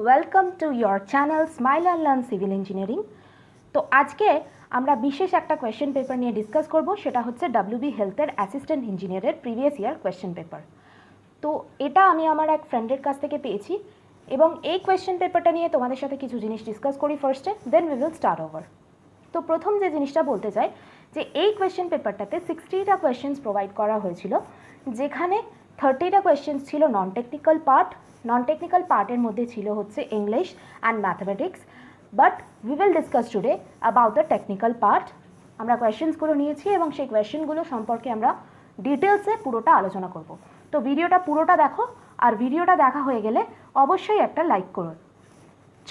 Welcome to your channel smile and learn civil engineering. তো আজকে আমরা বিশেষ একটা কোয়েশ্চেন পেপার নিয়ে ডিসকাস করব, সেটা হচ্ছে ডাব্লিউবি হেলথের অ্যাসিস্ট্যান্ট ইঞ্জিনিয়ারের প্রিভিয়াস ইয়ার কোয়েশ্চেন পেপার। তো এটা আমি আমার এক ফ্রেন্ডের কাছ থেকে পেয়েছি এবং এই কোয়েশ্চেন পেপারটা নিয়ে তোমাদের সাথে কিছু জিনিস ডিসকাস করি ফার্স্টে, then we will start over. তো প্রথম যে জিনিসটা বলতে চাই যে এই কোয়েশ্চেন পেপারটাতে 60টা কোয়েশ্চেন্স প্রোভাইড করা হয়েছিল, যেখানে 30টা কোয়েশ্চেন্স ছিল non technical part. Non technical পার্টের মধ্যে ছিল হচ্ছে English and mathematics, but we will discuss today about the technical part. আমরা কোয়েশ্চেন্সগুলো নিয়েছি এবং সেই কোয়েশ্চেনগুলো সম্পর্কে আমরা ডিটেলসে পুরোটা আলোচনা করব। তো ভিডিওটা পুরোটা দেখো, আর ভিডিওটা দেখা হয়ে গেলে অবশ্যই একটা লাইক করো।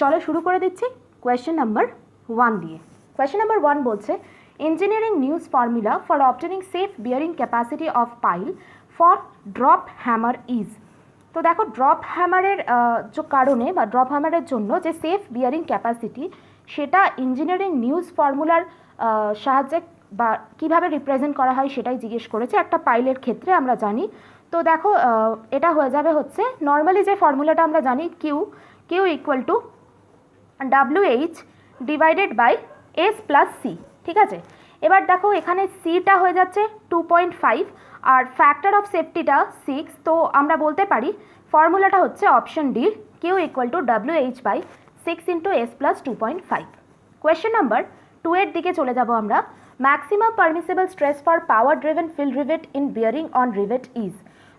চলো শুরু করে দিচ্ছি কোয়েশ্চেন নাম্বার 1 দিয়ে। কোয়েশ্চেন নাম্বার 1 বলছে engineering news formula for obtaining safe bearing capacity of pile for drop hammer is. তো দেখো, ড্রপ হ্যামারের যে কারণে বা ড্রপ হ্যামারের জন্য যে সেফ বিয়ারিং ক্যাপাসিটি, সেটা ইঞ্জিনিয়ারিং নিউজ ফর্মুলার সাহায্যে বা কীভাবে রিপ্রেজেন্ট করা হয় সেটাই জিজ্ঞেস করেছে একটা পাইলের ক্ষেত্রে, আমরা জানি। তো দেখো, এটা হয়ে যাবে হচ্ছে নর্মালি যে ফর্মুলাটা আমরা জানি, Q equal to WH divided by S plus C, ঠিক আছে। এবার দেখো এখানে সিটা হয়ে যাচ্ছে 2.5 আর ফ্যাক্টর অফ সেফটিটা 6, তো আমরা বলতে পারি ফর্মুলাটা হচ্ছে option D, Q equal to WH by 6 into S plus 2.5। Question number 2 এর দিকে চলে যাব আমরা। Maximum permissible stress for power driven field rivet in bearing on rivet is.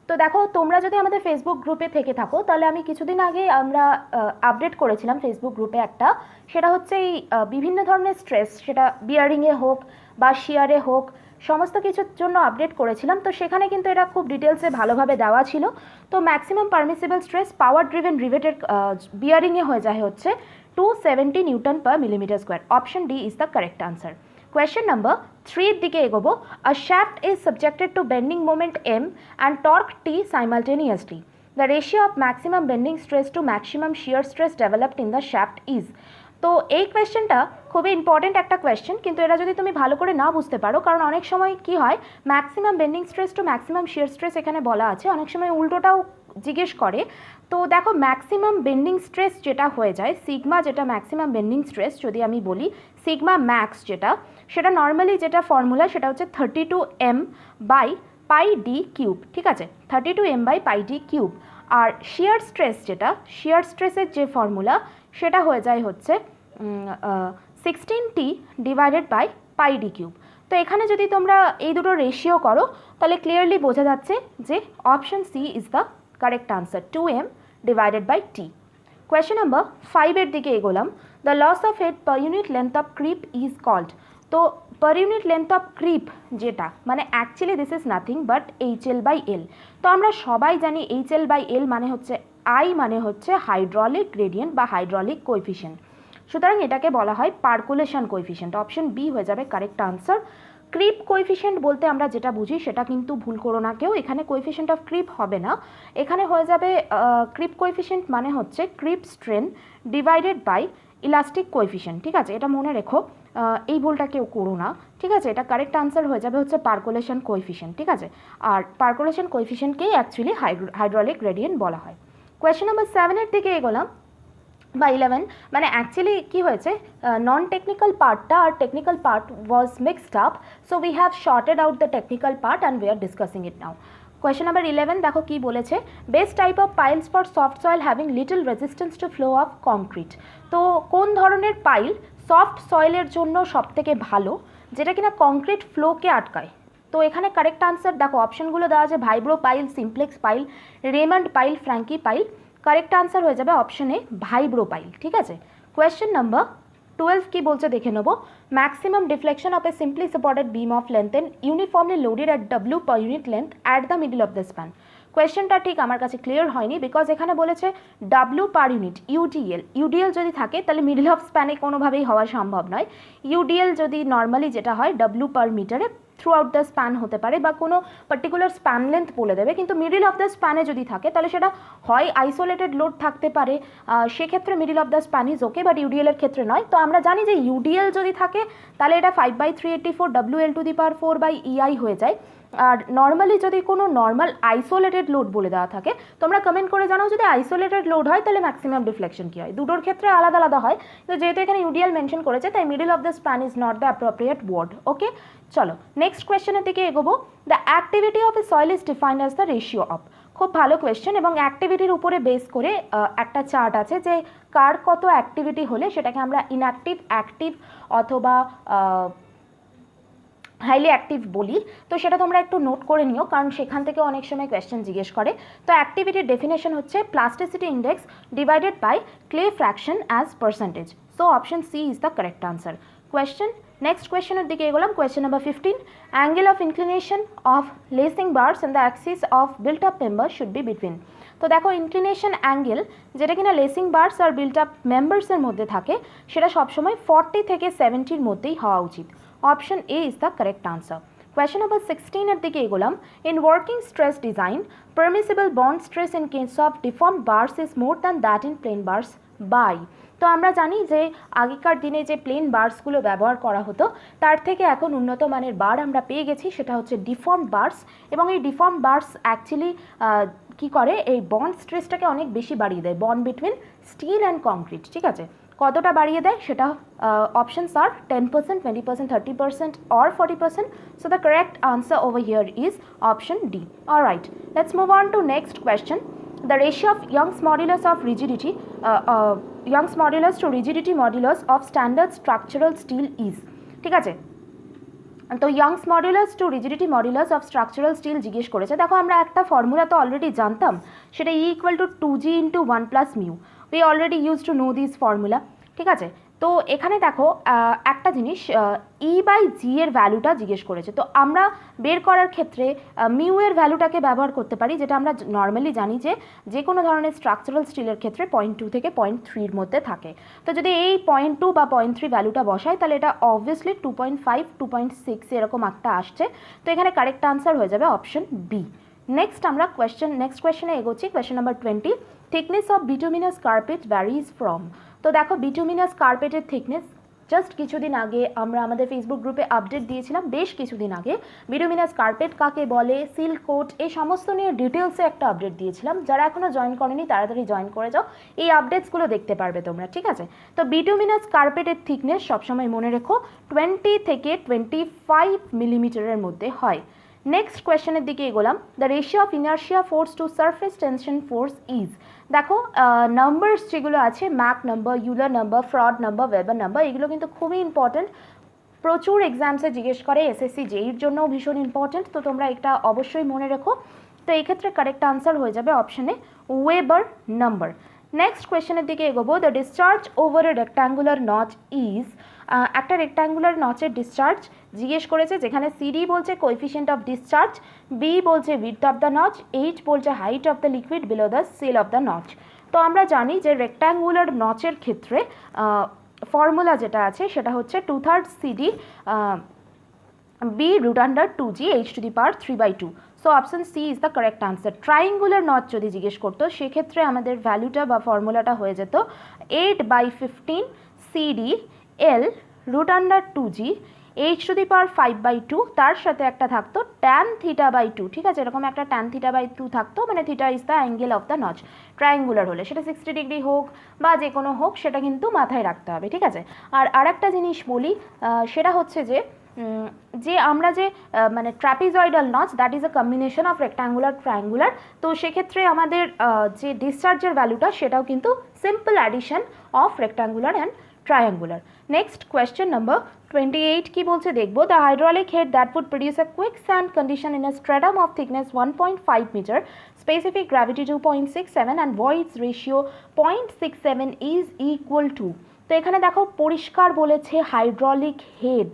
তো দেখো, তোমরা যদি আমাদের ফেসবুক গ্রুপে থেকে থাকো তাহলে আমি কিছুদিন আগে আমরা আপডেট করেছিলাম ফেসবুক গ্রুপে একটা, সেটা হচ্ছে এই বিভিন্ন ধরনের স্ট্রেস, সেটা বিয়ারিংয়ে হোক বা শিয়ারে হোক, সমস্ত কিছুর জন্য আপডেট করেছিলাম। তো সেখানে কিন্তু এটা খুব ডিটেলসে ভালোভাবে দেওয়া ছিল। তো ম্যাক্সিমাম পারমিসিবল স্ট্রেস পাওয়ার ড্রিভেন রিভেটের বিয়ারিংয়ে হয়ে যায় হচ্ছে 270 Newton per millimetre square. Option D is the correct answer. Question number 3 দিকে এগোবো। A shaft is subjected to bending moment M and torque T simultaneously. The ratio of maximum bending stress to maximum shear stress developed in the shaft is. তো এই কোয়েশ্চেনটা খুবই important একটা question, কিন্তু এটা যদি তুমি ভালো করে না বুঝতে পারো, কারণ অনেক সময় কি হয়, maximum bending stress to maximum shear stress এখানে বলা আছে, অনেক সময় উল্টোটাও জিজ্ঞেস করে। তো দেখো, ম্যাক্সিমাম বেন্ডিং স্ট্রেস যেটা হয়ে যায়, সিগমা যেটা ম্যাক্সিমাম বেন্ডিং স্ট্রেস যদি আমি বলি, সিগমা ম্যাক্স যেটা, সেটা নর্মালি যেটা ফর্মুলা সেটা হচ্ছে 32M by pi D cube, ঠিক আছে, 32M by pi D cube. আর শিয়ার স্ট্রেস যেটা, শিয়ার স্ট্রেসের যে ফর্মুলা সেটা হয়ে যায় হচ্ছে 16T divided by pi D cube. তো এখানে যদি তোমরা এই দুটো রেশিও করো তাহলে ক্লিয়ারলি বোঝা যাচ্ছে যে option C is the correct answer, 2M divided by T. Question number 5 এর দিকে এগোলাম। The loss of head per unit length of creep is called. তো per unit length of creep যেটা, মানে actually this is nothing but HL by L. তো আমরা সবাই জানি HL বাই এল মানে হচ্ছে I, মানে হচ্ছে হাইড্রোলিক গ্রেডিয়েন্ট বা হাইড্রোলিক কোএফিশিয়েন্ট। সুতরাং এটাকে বলা হয় পার্কুলেশন কোএফিশিয়েন্ট। অপশন বি হয়ে যাবে কারেক্ট আনসার। ক্রিপ কোএফিশিয়েন্ট বলতে আমরা যেটা বুঝি সেটা কিন্তু ভুল করো না কেউ, এখানে কোএফিশিয়েন্ট অফ ক্রিপ হবে না, এখানে হয়ে যাবে ক্রিপ কোএফিশিয়েন্ট মানে হচ্ছে creep strain divided by elastic coefficient, ঠিক আছে, এটা মনে রেখো, এই ভুলটা কেউ করো না, ঠিক আছে। এটা কারেক্ট আনসার হয়ে যাবে হচ্ছে পার্কুলেশন কোএফিশিয়েন্ট, ঠিক আছে। আর পার্কুলেশন কোএফিশিয়েন্টকেই অ্যাকচুয়ালি হাইড্রোলিক গ্রেডিয়েন্ট বলা হয়। কোয়েশ্চেন নাম্বার 7 এর দিকে এগোলাম বা 11, মানে অ্যাকচুয়ালি কী হয়েছে, নন টেকনিক্যাল পার্টটা আর technical part was mixed up, so we have shorted out the technical part and we are discussing it now. Question number 11 দেখো কী বলেছে, best type of piles for soft soil having little resistance to flow of concrete. তো কোন ধরনের pile soft সয়েলের জন্য সবথেকে ভালো, যেটা কিনা কংক্রিট ফ্লোকে আটকায়? তো এখানে কারেক্ট আনসার দেখো, অপশনগুলো দেওয়া আছে vibro pile, simplex pile, Raymond pile, Franki pile. Correct answer হয়ে যাবে অপশন এ ভাইব্রো পাইল, ঠিক আছে। কোয়েশ্চেন নাম্বার 12 কি বলছে দেখে নেবো। Maximum deflection of a simply supported beam of length and uniformly loaded at W per unit length at the middle of the span. কোয়েশ্চেনটা ঠিক আমার কাছে ক্লিয়ার হয়নি, বিকজ এখানে বলেছে W পার ইউনিট, ইউডিএল যদি থাকে তাহলে মিডল অফ স্প্যানে কোনোভাবেই হওয়া সম্ভব নয়। ইউডিএল যদি নর্মালি যেটা হয় W পার মিটারে থ্রু আউট দ্য স্প্যান হতে পারে বা কোনো পার্টিকুলার স্প্যান লেন্থ বলে দেবে, কিন্তু মিডল অফ দ্য স্প্যানে যদি থাকে তাহলে সেটা হয় আইসোলেটেড লোড থাকতে পারে, সেক্ষেত্রে middle of the span is okay, but ইউডিএলের ক্ষেত্রে নয়। তো আমরা জানি যে ইউডিএল যদি থাকে তাহলে এটা 5/384 WL two the power 4/EI হয়ে যায়, আর নর্মালি যদি কোনো নর্মাল আইসোলেটেড লোড বলে দেওয়া থাকে, তোমরা কমেন্ট করে জানাও যদি আইসোলেটেড লোড হয় তাহলে ম্যাক্সিমাম ডিফ্লেকশন কী হয়। দুটোর ক্ষেত্রে আলাদা আলাদা হয়, তো যেহেতু এখানে ইউডিএল মেনশন করেছে তাই middle of the span is not the appropriate word. Okay, চলো নেক্সট কোয়েশ্চেনের দিকে এগোবো। The activity of a soil is defined as the ratio of. খুব ভালো কোয়েশ্চেন, এবং অ্যাক্টিভিটির উপরে বেস করে একটা চার্ট আছে যে কার কত অ্যাক্টিভিটি হলে সেটাকে আমরা ইনঅ্যাক্টিভ, অ্যাক্টিভ অথবা হাইলি অ্যাক্টিভ বলি। তো সেটা তোমরা একটু নোট করে নিও, কারণ সেখান থেকে অনেক সময় কোয়েশ্চেন জিজ্ঞেস করে। তো অ্যাক্টিভিটির ডেফিনেশন হচ্ছে plasticity index divided by clay fraction as percentage. So option C is the correct answer. Question, next কোয়েশ্চেনের দিকে এগোলাম। Question number 15, angle of inclination of lacing bars and the axis of built up member should be between. তো দেখো inclination angle যেটা কিনা lacing bars আর built up মেম্বার্সের মধ্যে থাকে সেটা সবসময় 40 থেকে 70-র মধ্যেই হওয়া উচিত। Option A is the correct answer. Question number 16-এর দিকে এগোলাম। In working stress design permissible bond stress in case of deformed bars is more than that in plain bars by। তো আমরা জানি যে আগেকার দিনে যে প্লেন বার্সগুলো ব্যবহার করা হতো তার থেকে এখন উন্নত মানের বার আমরা পেয়ে গেছি, সেটা হচ্ছে ডিফর্ম বার্স। এবং এই ডিফর্ম বার্স অ্যাকচুয়ালি কী করে, এই বন্ড স্ট্রেসটাকে অনেক বেশি বাড়িয়ে দেয়, bond between steel and concrete. ঠিক আছে, কতটা বাড়িয়ে দেয় সেটা options R 10%, 20%, 30% or 40%. So the correct answer over here is option D. Alright, let's move on to next question. The ratio of Young's modulus of rigidity, Young's modulus to rigidity modulus of standard structural steel is। ঠিক আছে, তো Young's modulus to rigidity modulus of structural steel জিজ্ঞেস করেছে। দেখো আমরা একটা formula তো already জানতাম, সেটা E equal to 2g into 1 plus mu. We already use to know this formula. ঠিক আছে, তো এখানে দেখো একটা জিনিস, ই বাই জি এর ভ্যালুটা জিজ্ঞেস করেছে। তো আমরা বের করার ক্ষেত্রে মিউ এর ভ্যালুটাকে ব্যবহার করতে পারি, যেটা আমরা নর্মালি জানি যে কোনো ধরনের স্ট্রাকচারাল স্টিলের ক্ষেত্রে 0.2 থেকে 0.3-র মধ্যে থাকে। তো যদি এই 0.2 বা 0.3 ভ্যালুটা বসাই তাহলে এটা অবভিয়াসলি 2.5, 2.6 এরকম একটা আসছে। তো এখানে কারেক্ট আনসার হয়ে যাবে অপশন বি। নেক্সট আমরা নেক্সট কোয়েশ্চেনে এগোচ্ছি। Question number 20, thickness of bituminous carpet varies from. তো দেখো বিটুমিনাস কার্পেটের থিকনেস জাস্ট কিছুদিন আগে আমরা আমাদের ফেসবুক গ্রুপে আপডেট দিয়েছিলাম, বেশ কিছুদিন আগে। বিটুমিনাস কার্পেট কাকে বলে, সিল্ক কোট, এই সমস্ত নিয়ে ডিটেলসে একটা আপডেট দিয়েছিলাম। যারা এখনও জয়েন করেনি তাড়াতাড়ি জয়েন করে যাও, এই আপডেটসগুলো দেখতে পারবে তোমরা। ঠিক আছে, তো বিটুমিনাস কার্পেটের থিকনেস সবসময় মনে রেখো 20 থেকে 25 মিলিমিটারের মধ্যে হয়। নেক্সট কোয়েশ্চেনের দিকে এগোলাম। The ratio of inertia force to surface tension force is. দেখো নাম্বারস যেগুলো আছে, Mach number, Euler number, Froude number, Weber number, এগুলো কিন্তু খুবই ইম্পর্টেন্ট, প্রচুর এক্সামসে জিজ্ঞেস করে, এসএসসি জেইর জন্যও ভীষণ ইম্পর্টেন্ট। তো তোমরা এটা অবশ্যই মনে রেখো। তো এই ক্ষেত্রে কারেক্ট আনসার হয়ে যাবে অপশানে ওয়েবার নাম্বার। নেক্সট কোয়েশ্চেনের দিকে এগোবো। The discharge over a rectangular notch is. একটা রেক্ট্যাঙ্গুলার নচের ডিসচার্জ জিজ্ঞেস করেছে, যেখানে সিডি বলছে কোএফিশিয়েন্ট অফ ডিসচার্জ, বি বলছে width of the notch, H বলছে height of the liquid below the sill of the notch. তো আমরা জানি যে রেক্ট্যাঙ্গুলার নচের ক্ষেত্রে ফর্মুলা যেটা আছে সেটা হচ্ছে 2/3 C D B root under 2g h to the power 3/2। So option C is the correct answer. Triangular notch যদি জিজ্ঞেস করতো সেক্ষেত্রে আমাদের ভ্যালুটা বা ফর্মুলাটা হয়ে যেত 8/15 CD L root under 2g h to the power 5/2, তার সাথে একটা থাকতো tan θ/2। ঠিক আছে, এরকম একটা tan θ/2 থাকতো, মানে theta is the angle of the notch. Triangular হলে সেটা 60 ডিগ্রি হোক বা যে কোনো হোক, সেটা কিন্তু মাথায় রাখতে হবে। ঠিক আছে, আর আরেকটা জিনিস বলি, সেটা হচ্ছে যে আমরা যে মানে trapezoidal notch, that is a combination of rectangular triangular. তো সেক্ষেত্রে আমাদের যে ডিসচার্জের ভ্যালুটা সেটাও কিন্তু simple addition of rectangular and triangular. Next question number 28 কি বলছে দেখবো। The hydraulic head that would produce a quicksand condition in a stratum of thickness 1.5 meter, specific gravity 2.67 and voids ratio 0.67 is equal to। তো এখানে দেখো পরিষ্কার বলেছে hydraulic head.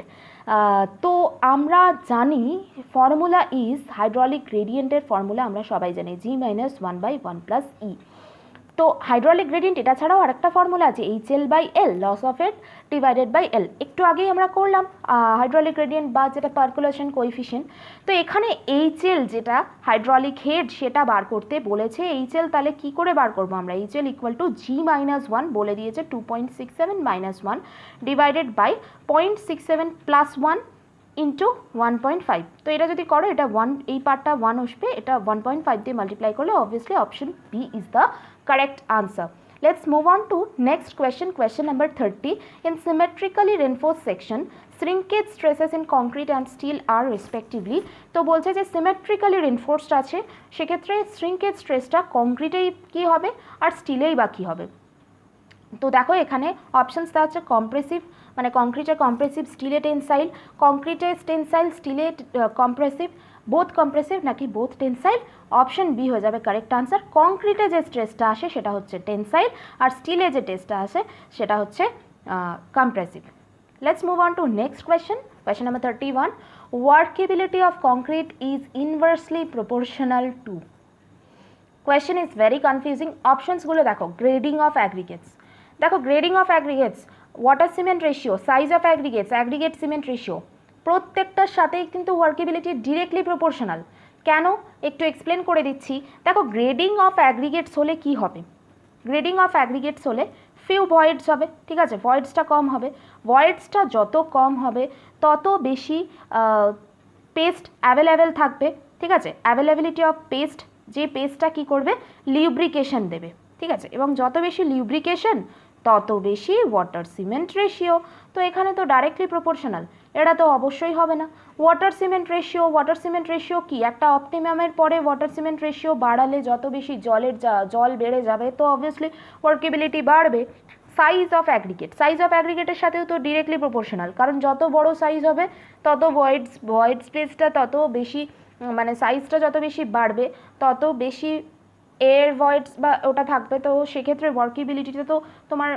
তো আমরা জানি ফর্মুলা ইজ হাইড্রোলিক গ্রেডিয়েন্টের ফর্মুলা আমরা সবাই জানি G-1/1 প্লাস ই। তো হাইড্রোলিক গ্রেডিয়েন্ট এটা ছাড়াও আরেকটা ফর্মুলা আছে HL/L, loss of head divided by L. একটু আগেই আমরা করলাম হাইড্রোলিক গ্রেডিয়েন্ট বা যেটা পার্কুলেশন কোএফিশিয়েন্ট। তো এখানে HL যেটা হাইড্রোলিক হেড সেটা বার করতে বলেছে। HL তাহলে কি করে বার করবো আমরা? HL ইকুয়াল টু G-1 বলে দিয়েছে 2.67 - 1 ডিভাইডেড বাই 0.67 + 1 ইন্টু 1.5, তো এটা যদি করো এটা 1, এই পার্টটা 1 আসবে, এটা 1.5 দিয়ে মাল্টিপ্লাই করলে obviously option B is the correct answer. Let's move on to next question, question number 30. In symmetrically reinforced section, shrinkage stresses in concrete and steel are respectively. তো বলছে যে সিমেট্রিক্যালি রিনফোর্সড আছে, সেক্ষেত্রে শ্রিঙ্কেজ স্ট্রেসটা কংক্রিটেই কী হবে আর স্টিলেই বা কী হবে। তো দেখো এখানে অপশানস দেওয়া হচ্ছে কম্প্রেসিভ, মানে কংক্রিটে কম্প্রেসিভ, স্টিলে টেনসাইল, কংক্রিটে টেনসাইল, স্টিলে কম্প্রেসিভ, বোথ কম্প্রেসিভ নাকি বোথ টেনসাইল। অপশন বি হয়ে যাবে কারেক্ট আনসার। কংক্রিটে যে স্ট্রেসটা আসে সেটা হচ্ছে টেনসাইল, আর স্টিলে যে টেস্টটা আসে সেটা হচ্ছে compressive. Let's move on to next question, question number 31. Workability of concrete is inversely proportional to. Question is very confusing. অপশনসগুলো দেখো, গ্রেডিং অফ অ্যাগ্রিগেটস, দেখো grading of aggregates, water cement ratio, size of aggregates, aggregate cement ratio, প্রত্যেকটার সাথেই কিন্তু ওয়ার্কেবিলিটি directly proportional. কেন একটু explain করে দিচ্ছি। দেখো গ্রেডিং অফ অ্যাগ্রিগেটস হলে কি হবে, গ্রেডিং অফ অ্যাগ্রিগেটস হলে ফিউ ভয়েডস হবে, ঠিক আছে, ভয়েডসটা কম হবে, ভয়েডসটা যত কম হবে তত বেশি পেস্ট অ্যাভেলেবেল থাকবে, ঠিক আছে, অ্যাভেলেবিলিটি অফ পেস্ট, যে পেস্টটা কী করবে, লিউব্রিকেশন দেবে, ঠিক আছে, এবং যত বেশি লিউব্রিকেশন তত বেশি ওয়াটার সিমেন্ট রেশিও। তো এখানে তো ডাইরেক্টলি প্রপোর্শনাল, এটা তো অবশ্যই হবে না। ওয়াটার সিমেন্ট রেশিও কি, একটা অপটিমামের পরে ওয়াটার সিমেন্ট রেশিও বাড়ালে যত বেশি জল বেড়ে যাবে তো অবভিয়াসলি ওয়ার্কেবিলিটি বাড়বে। সাইজ অফ অ্যাগ্রিগেটের সাথেও তো ডিরেক্টলি প্রপোর্শনাল, কারণ যত বড় সাইজ হবে তত ভয়েড স্পেসটা তত বেশি, মানে সাইজটা যত বেশি বাড়বে তত বেশি এয়ার ভয়েডস বা ওটা থাকবে, তো সেক্ষেত্রে ওয়ার্কেবিলিটিতে তো তোমার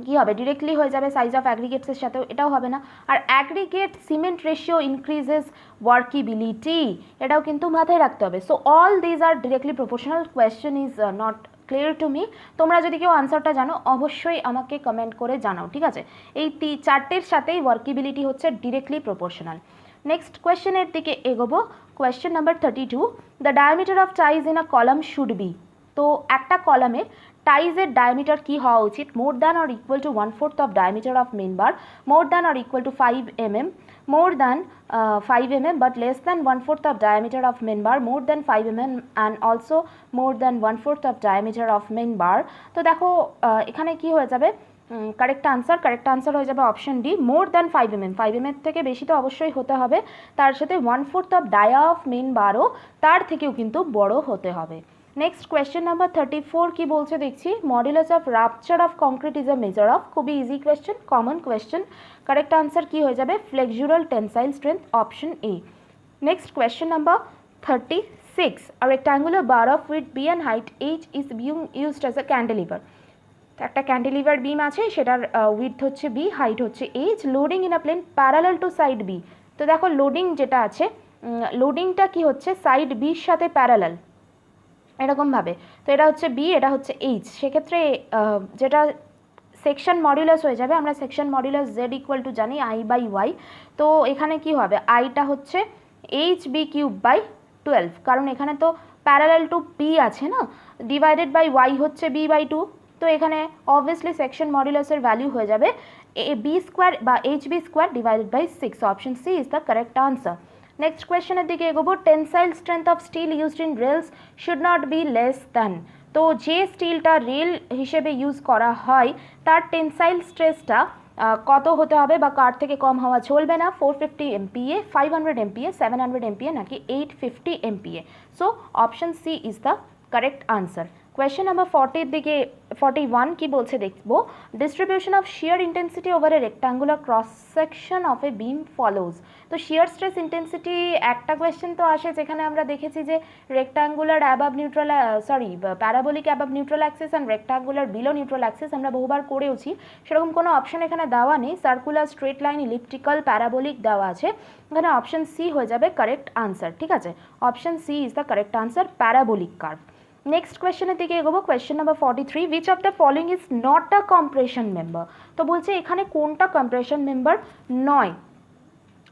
কী হবে, ডিরেক্টলি হয়ে যাবে সাইজ অফ অ্যাগ্রিগেটসের সাথেও, এটাও হবে না। আর অ্যাগ্রিগেট সিমেন্ট রেশিও ইনক্রিজেস ওয়ার্কেবিলিটি, এটাও কিন্তু মাথায় রাখতে হবে। So all these are directly proportional. Question is not clear to me. তোমরা যদি কেউ আনসারটা জানো অবশ্যই আমাকে কমেন্ট করে জানাও, ঠিক আছে। এই চারটের সাথেই ওয়ার্কেবিলিটি হচ্ছে ডিরেক্টলি প্রপোর্শনাল। নেক্সট কোয়েশ্চেনের দিকে এগোবো, question number 32. The diameter of ties in a column should be. তো একটা কলামে টাইজের ডায়ামিটার কি হওয়া উচিত, more than or equal to 1/4 of diameter of main bar, more than or equal to 5 mm, more than 5 mm but less than 1/4 of diameter of main bar, more than 5 mm and also more than 1/4 of diameter of main bar. তো দেখো এখানে কি হয়ে যাবে, correct answer হয়ে যাবে option D, more than 5 mm। 5 mm থেকে বেশি তো অবশ্যই হতে হবে, তার সাথে 1/4 অফ ডায়া অফ মেন বারও তার থেকেও কিন্তু বড় হতে হবে। নেক্সট কোয়েশ্চেন নাম্বার 34 কি বলছে দেখছি, modulus of rupture of concrete is a measure of. খুবই easy question, common question. Correct answer কি হয়ে যাবে, flexural tensile strength, option A. Next question number 36. A rectangular bar of width b and height h is being used as a cantilever. একটা cantilever beam আছে, সেটার width হচ্ছে B, height হচ্ছে H, loading in a plane parallel to side B. তো দেখো loading যেটা আছে, লোডিংটা কি হচ্ছে সাইড বির সাথে প্যারালাল এরকমভাবে, তো এটা হচ্ছে বি, এটা হচ্ছে এইচ, সেক্ষেত্রে যেটা সেকশন মডুলাস হয়ে যাবে, আমরা section modulus Z equal to জানি I/Y, তো এখানে কি হবে, আইটা হচ্ছে HB³/12, কারণ এখানে তো প্যারালাল টু বি আছে না, ডিভাইডেড বাই ওয়াই হচ্ছে B/2, তো এখানে অবভিয়াসলি সেকশন মডুলাসের ভ্যালু হয়ে যাবে B² বা HB² divided by 6, option C is the correct answer. Next কোয়েশ্চেনের দিকে এগোবো, tensile strength of steel used in rails should not be less than. তো যে স্টিলটা রেল হিসেবে ইউজ করা হয় তার টেনসাইল স্ট্রেসটা কত হতে হবে বা কার থেকে কম হওয়া চলবে না, 450 MPa, 500 MPa, 700 MPa নাকি 850 MPa। So option C is the correct answer. Question number 40 দিকে 41 কি বলছে দেখবো, distribution of shear intensity over a rectangular cross section of a beam follows. তো শিয়ার স্ট্রেস ইন্টেন্সিটি একটা কোয়েশ্চেন তো আসে যেখানে আমরা দেখেছি যে rectangular above neutral parabolic above neutral axis and rectangular below neutral axis, আমরা বহুবার করেওছি, সেরকম কোনো অপশন এখানে দেওয়া নেই, circular, straight line, elliptical, parabolic দেওয়া আছে, এখানে অপশন সি হয়ে যাবে কারেক্ট আনসার, ঠিক আছে, option C is the correct answer, parabolic curve. Next কোয়েশ্চেনের দিকে এগোবো, question number 43, which of the following is not a compression member. তো বলছে এখানে কোনটা কম্প্রেশন মেম্বার নয়।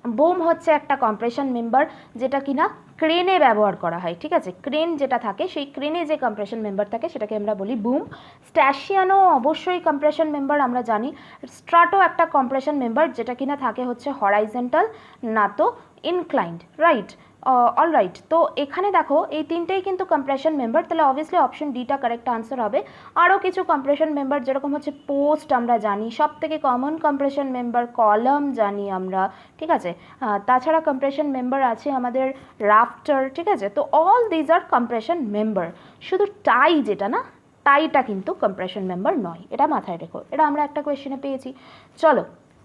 বোম হচ্ছে একটা কম্প্রেশন মেম্বার যেটা কিনা ক্রেনে ব্যবহার করা হয়, ঠিক আছে। ক্রেন যেটা থাকে সেই ক্রেনে যে কম্প্রেশন মেম্বার থাকে সেটাকে আমরা বলি বুম। স্ট্যাশিয়ানও অবশ্যই কম্প্রেশন মেম্বার আমরা জানি। স্ট্রাটো একটা কম্প্রেশন মেম্বার যেটা কিনা থাকে হচ্ছে হরাইজন্টাল না তো ইনক্লাইন্ড, রাইট। অলরাইট, তো এখানে দেখো এই তিনটেই কিন্তু কম্প্রেশন মেম্বার, তাহলে অবভিয়াসলি অপশন ডিটা কারেক্ট আনসার হবে। আরও কিছু কম্প্রেশন মেম্বার যেরকম হচ্ছে পোস্ট আমরা জানি, সব থেকে কমন কম্প্রেশন মেম্বার কলাম জানি আমরা, ঠিক আছে। তাছাড়া কম্প্রেশন মেম্বার আছে আমাদের রাফটার, ঠিক আছে। তো all these are compression member. শুধু টাই যেটা না, টাইটা কিন্তু কম্প্রেশন মেম্বার নয়, এটা মাথায় রেখো। এটা আমরা একটা কোয়েশ্চেনে পেয়েছি। চলো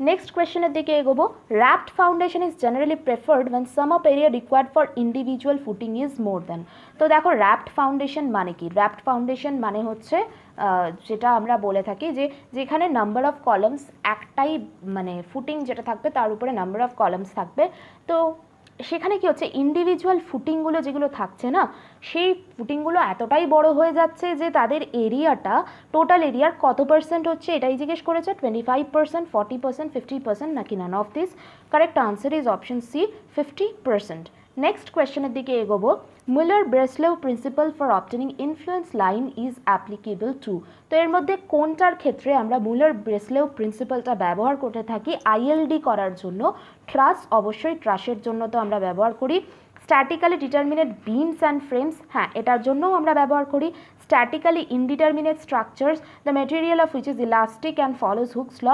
নেক্সট কোয়েশ্চেনের দিকে এগোবো। Raft foundation is generally preferred when sum of area required for individual footing is more than. তো দেখো র্যাপড ফাউন্ডেশন মানে কি? র্যাপড ফাউন্ডেশন মানে হচ্ছে যেটা আমরা বলে থাকি যে যেখানে নাম্বার অফ কলামস একটাই, মানে ফুটিং যেটা থাকবে তার উপরে নাম্বার অফ কলামস থাকবে। তো সেখানে কি হচ্ছে, ইন্ডিভিজুয়াল ফুটিংগুলো যেগুলো থাকছে না, সেই ফুটিংগুলো এতটাই বড় হয়ে যাচ্ছে যে তাদের এরিয়াটা, টোটাল এরিয়ার কত পার্সেন্ট হচ্ছে এটাই জিজ্ঞেস করেছে। 25%, 40%, 50% নাকি none of this. Correct answer is option C, 50%। Next কোয়েশ্চেনের দিকে এগোবো। Muller-Breslau principle for obtaining influence line is applicable to. তো এর মধ্যে কোনটার ক্ষেত্রে আমরা মুলার-ব্রেসলেভ প্রিন্সিপালটা ব্যবহার করতে থাকি আইএলডি করার জন্য? ট্রাস, অবশ্যই ট্রাসের জন্য তো আমরা ব্যবহার করি। Statically determinate beams and frames, হ্যাঁ এটার জন্যও আমরা ব্যবহার করি। Statically indeterminate structures the material of which is elastic and follows Hooke's law,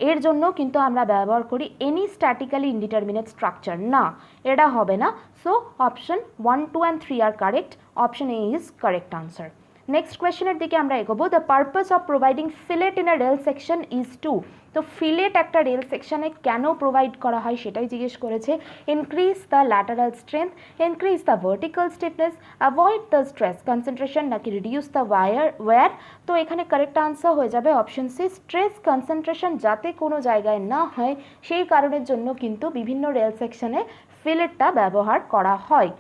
এর জন্য কিন্তু আমরা ব্যবহার করি এনি স্ট্যাটিক্যালি ইনডিটারমিনেট স্ট্রাকচার, না এটা হবে না। সো অপশন 1, 2 and 3 আর কারেক্ট। Option A is correct answer. Next কোয়েশ্চেনের দিকে আমরা এগোবো। The purpose of providing fillet in a rail section is to. তো ফিলেট একটা রেল সেকশনে কেন প্রোভাইড করা হয় সেটাই জিজ্ঞেস করেছে। Increase the lateral strength, increase the vertical stiffness, avoid the stress concentration নাকি রিডিউস দ্য ওয়্যার। তো এখানে কারেক্ট আনসার হয়ে যাবে অপশন সি, স্ট্রেস কনসেন্ট্রেশন যাতে কোনো জায়গায় না হয় সেই কারণের জন্য কিন্তু বিভিন্ন রেল সেকশনে ফিলেটটা ব্যবহার করা হয়।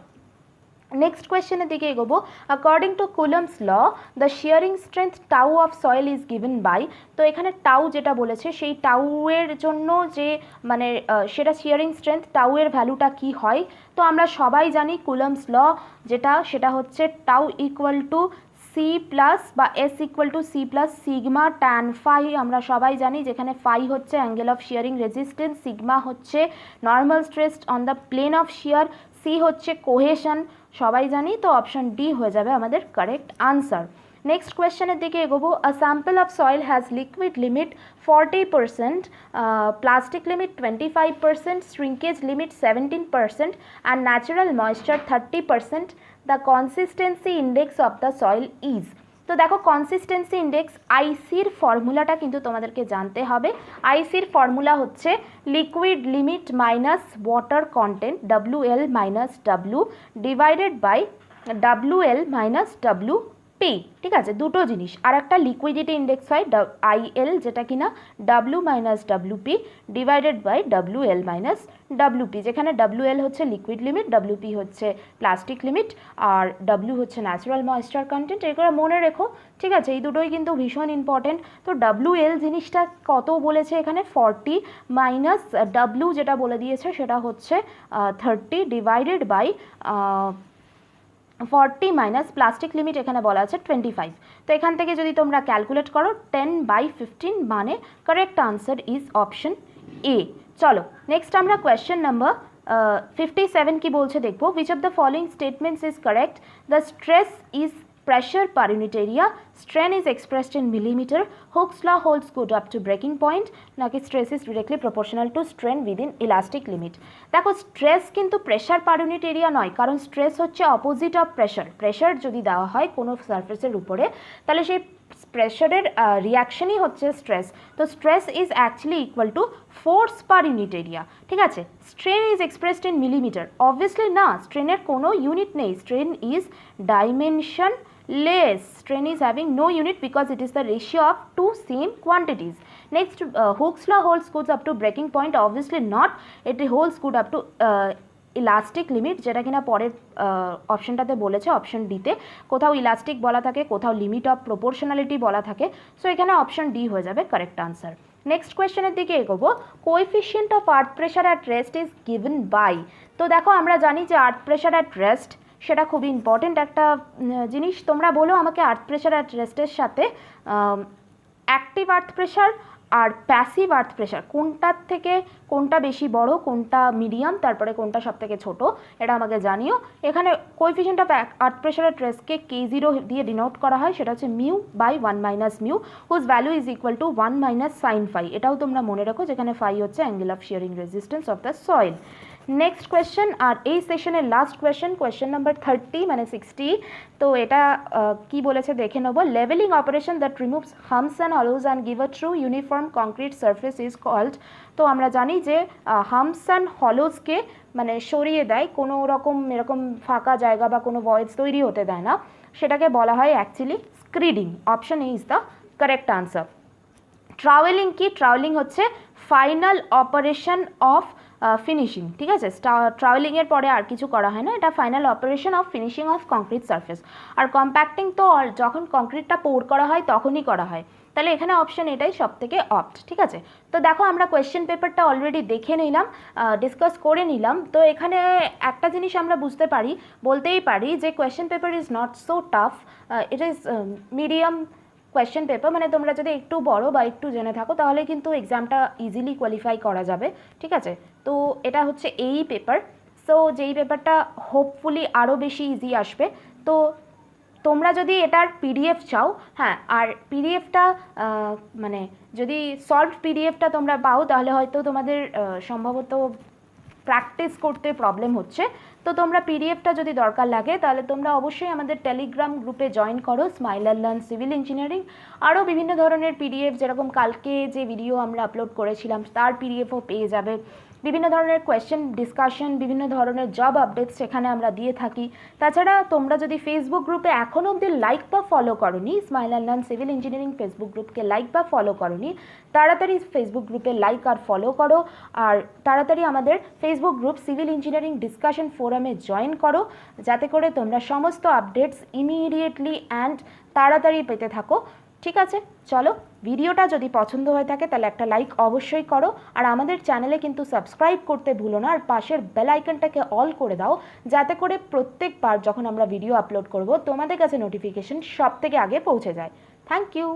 নেক্সট কোয়েশ্চেনের দিকে এগোবো। According to Coulomb's law the shearing strength tau of soil is given by. তো এখানে টাউ যেটা বলেছে সেই টাউয়ের জন্য যে মানে সেটা শিয়ারিং স্ট্রেংথ, টাউয়ের ভ্যালুটা কি হয়? তো আমরা সবাই জানি কুলম্বস ল যেটা, সেটা হচ্ছে tau equal to C plus বা S equal to C plus sigma tan phi. আমরা সবাই জানি যেখানে ফাই হচ্ছে angle of shearing resistance, sigma হচ্ছে normal stress on the plane of shear, C হচ্ছে কোহেশন, সবাই জানি। তো অপশন ডি হয়ে যাবে আমাদের কারেক্ট আনসার। নেক্সট কোয়েশ্চেনের দিকে এগোবো। A sample of soil has liquid limit 40%, plastic limit 25%, shrinkage limit 17% and natural moisture 30%। The consistency index of the soil is. তো দেখো কনসিস্টেন্সি ইন্ডেক্স আইসির ফর্মুলাটা কিন্তু তোমাদেরকে জানতে হবে। আইসির ফর্মুলা হচ্ছে liquid limit minus water content WL minus W divided by WL minus WP, ঠিক আছে। দুটো জিনিস, আর একটা লিকুইডিটি ইন্ডেক্স হয় IL যেটা কিনা W minus WP divided by WL minus WP, যেখানে WL হচ্ছে লিকুইড লিমিট, WP হচ্ছে প্লাস্টিক লিমিট, আর W হচ্ছে ন্যাচারাল ময়েশ্চার কন্টেন্ট। এগুলো মনে রেখো, ঠিক আছে। এই দুটোই কিন্তু ভীষণ ইম্পর্টেন্ট। তো WL জিনিসটা কত বলেছে এখানে 40 মাইনাস W যেটা বলে দিয়েছে সেটা হচ্ছে 30 divided by 40 minus plastic limit এখানে বলা আছে 25। তো এখান থেকে যদি তোমরা ক্যালকুলেট করো 10/15 মানে correct answer is option A. চলো নেক্সট আমরা কোয়েশ্চেন নাম্বার 57 কি বলছে দেখবো। Which of the following statements is correct? The stress is pressure per unit area, strain is expressed in millimeter, Hooke's law holds good up to breaking point, নাকি stress is directly proportional to strain within elastic limit। দেখো stress কিন্তু pressure per unit area নয়, কারণ stress হচ্ছে opposite of pressure. Pressure যদি দেওয়া হয় কোনো সারফেসের উপরে তাহলে সেই প্রেশারের রিয়াকশনই হচ্ছে স্ট্রেস। তো stress is actually equal to force per unit area, ঠিক আছে। Strain is expressed in millimetre, obviously না, স্ট্রেনের কোনো ইউনিট নেই, strain is dimension less, strain is having no unit because it is the ratio of two same quantities. Next, Hooke's law holds good up to breaking point, obviously not, it holds good up to elastic limit, যেটা কিনা পরের অপশনটাতে বলেছে option ডিতে, কোথাও elastic বলা থাকে কোথাও লিমিট অফ প্রপোর্শনালিটি বলা থাকে। সো এখানে অপশন ডি হয়ে যাবে কারেক্ট আনসার। নেক্সট কোয়েশ্চেনের দিকে এগোবো। Coefficient of earth pressure at rest is given by. তো তো দেখো আমরা জানি যে আর্থ প্রেশার অ্যাট রেস্ট সেটা খুবই ইম্পর্টেন্ট একটা জিনিস। তোমরা বলো আমাকে আর্থ প্রেশার অ্যাট রেস্টের সাথে অ্যাক্টিভ আর্থ প্রেশার আর প্যাসিভ আর্থ প্রেশার কোনটার থেকে কোনটা বেশি বড়, কোনটা মিডিয়াম, তারপরে কোনটা সব থেকে ছোটো, এটা আমাকে জানিও। এখানে coefficient of earth pressure at রেস্টকে K0 দিয়ে ডিনোট করা হয়, সেটা হচ্ছে mu by 1 minus mu whose value is equal to 1 minus sine phi. এটাও তোমরা মনে রাখো, যেখানে ফাই হচ্ছে angle of shearing resistance of the soil. Next question, আর এই সেশনের লাস্ট কোয়েশ্চেন নাম্বার 30 মানে 60। তো এটা কি বলেছে দেখে নেব। Levelling operation that removes humps and hollows and give a true uniform concrete surface is called. তো আমরা জানি যে হামস অ্যান্ড হলোজকে মানে সরিয়ে দেয়, কোনো রকম এরকম ফাঁকা জায়গা বা কোনো ভয়েডস তৈরি হতে দেয় না, সেটাকে বলা হয় actually screeding. Option A is the correct answer. Trowelling কি? ট্রাওয়েলিং হচ্ছে ফাইনাল অপারেশন অফ ফিনিশিং, ঠিক আছে? ট্রাওয়েলিংয়ের পরে আর কিছু করা হয় না, এটা final operation of finishing of concrete surface. আর কম্প্যাক্টিং তো যখন কংক্রিটটা পোর করা হয় তখনই করা হয়, তাহলে এখানে অপশন এটাই সব থেকে অপ্ট, ঠিক আছে? তো দেখো আমরা কোয়েশ্চেন পেপারটা অলরেডি দেখে নিলাম, ডিসকাস করে নিলাম। তো এখানে একটা জিনিস আমরা বুঝতে পারি, বলতেই পারি যে question paper is not so tough, it is medium question paper. মানে তোমরা যদি একটু বড় বা একটু জেনে থাকো তাহলে কিন্তু এক্সামটা ইজিলি কোয়ালিফাই করা যাবে, ঠিক আছে? তো এটা হচ্ছে এই পেপার। সো যেই পেপারটা হোপফুলি আরও বেশি ইজি আসবে। তো তোমরা যদি এটার পিডিএফ চাও, হ্যাঁ, আর পিডিএফটা মানে যদি সলভড পিডিএফটা তোমরা পাও তাহলে হয়তো তোমাদের সম্ভবত প্র্যাকটিস করতে প্রবলেম হচ্ছে। তো তোমরা পিডিএফটা যদি দরকার লাগে তাহলে তোমরা অবশ্যই আমাদের টেলিগ্রাম গ্রুপে জয়েন করো, স্মাইল আর লার্ন সিভিল ইঞ্জিনিয়ারিং। আরও বিভিন্ন ধরনের পিডিএফ, যেরকম কালকে যে ভিডিও আমরা আপলোড করেছিলাম তার পিডিএফও পেয়ে যাবে। বিভিন্ন ধরনের কোয়েশ্চেন ডিসকাশন, বিভিন্ন ধরনের জব আপডেটস সেখানে আমরা দিয়ে থাকি। তাছাড়া তোমরা যদি ফেসবুক গ্রুপে এখনও অবধি লাইক বা ফলো করোনি, স্মাইল আর লার্ন সিভিল ইঞ্জিনিয়ারিং ফেসবুক গ্রুপকে লাইক বা ফলো করোনি, তাড়াতাড়ি ফেসবুক গ্রুপে লাইক আর ফলো করো। আর তাড়াতাড়ি আমাদের Facebook group civil engineering discussion ফোরামে জয়েন করো, যাতে করে তোমরা সমস্ত আপডেটস ইমিডিয়েটলি অ্যান্ড তাড়াতাড়ি পেতে থাকো, ঠিক আছে? চলো, ভিডিওটা যদি পছন্দ হয়ে থাকে তাহলে একটা লাইক অবশ্যই করো, আর আমাদের চ্যানেলে কিন্তু সাবস্ক্রাইব করতে ভুলো না, আর পাশের বেল আইকনটাকে অল করে দাও, যাতে করে প্রত্যেকবার যখন আমরা ভিডিও আপলোড করব তোমাদের কাছে নোটিফিকেশন সব থেকে আগে পৌঁছে যায়। Thank you.